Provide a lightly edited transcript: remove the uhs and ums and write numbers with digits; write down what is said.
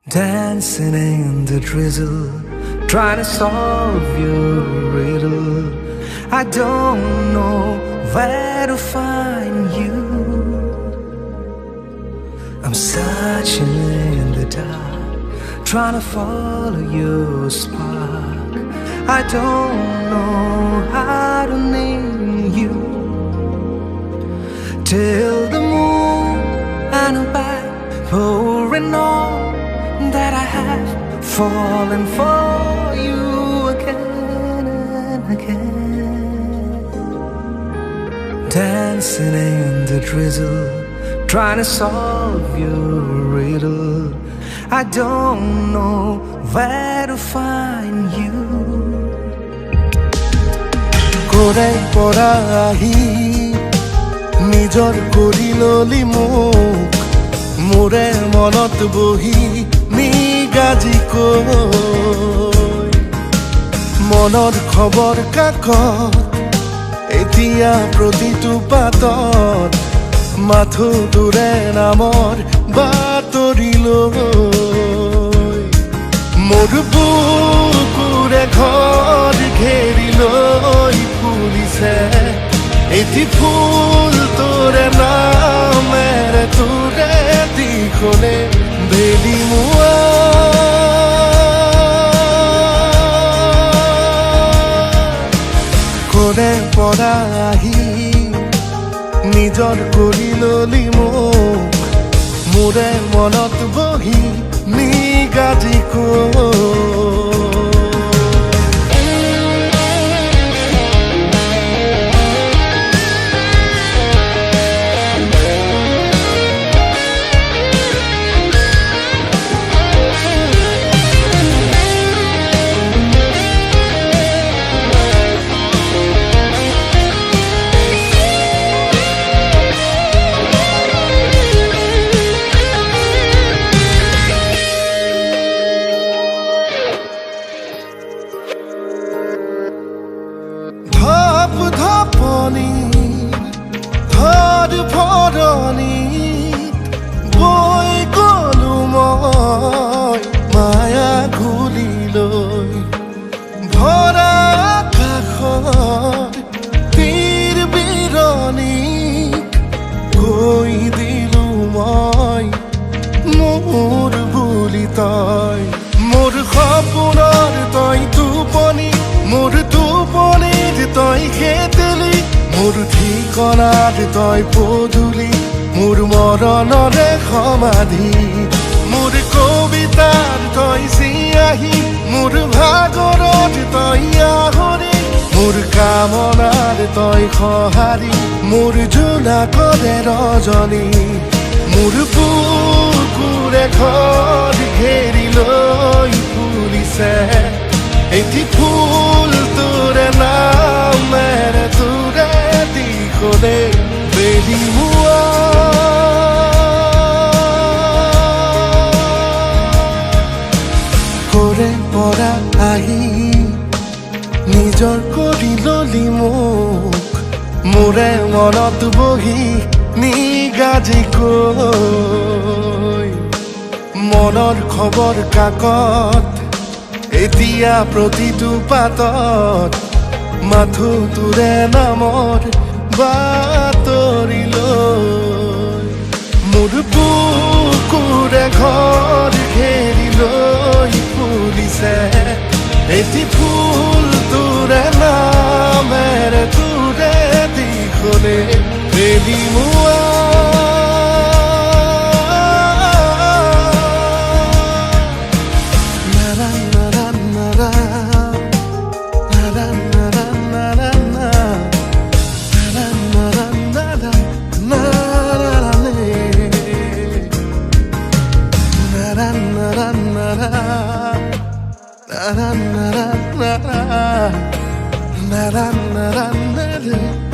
Dancing in the drizzle, trying to solve your riddle. I don't know where to find you. I'm searching in the dark, trying to follow your spark. I don't know how to name you. Till the moon and a back pouring on that I have fallen for you again and again. Dancing in the drizzle, trying to solve your riddle. I don't know where to find you. Korai porahi nijor koriloli muk more monot bohi গাজি কই মনৰ খবৰ কাকত এতিয়া প্ৰতিটো পাতত মাথো দূৰে নামৰ বাতৰি লৈ মোৰ বুকুৰে ঘৰ ঘেৰি লৈ ফুলিছে এটি ফুল তোৰে নামেৰে তোৰে দিখনে বেলি মুৱা পৰা আহি নিজৰ কৰি ললি মোক মোৰে মনত বহি নিগাজি ধৰ ভৰণি বৈ গলো মই মায়া ঘুলি লৈ ভৰা আকাশৰ তীৰ বিৰণিক গৈ দিলো মই মোৰ বুলি তই মোৰ সপোনৰ তই টোপনি মোৰ টোপনিত তই খেতেলি মোৰ ঠিকনাত তই পদূলি মোৰ মৰণৰে সমাধি মোৰ কবিতাৰ তই চিয়াহী মোৰ ভাগৰত তই আহৰি মোৰ কামনাৰ তই সঁহাৰি মোৰ জোনাকৰে ৰজনী মোৰ বুকুৰে ঘৰ ঘেৰি লৈ ফুলিছে এটি ফুল তোৰে নামেৰে তোৰে দিখনে বেলি মুৱা কৰে পৰা আহি নিজৰ কৰি ললি মোক মোৰে মনত বহি নিগাজি কৈ মনৰ খবৰ কাকত এতিয়া প্ৰতিটো পাতত মাথো তোৰে নামৰ বাতৰি লৈ মোৰ বুকুৰে ঘৰ ঘেৰি লৈ ফুলিছে এটি ফুল তোৰে নামেৰে তোৰে দিখনে বেলি মুৱা na na na na na na na na na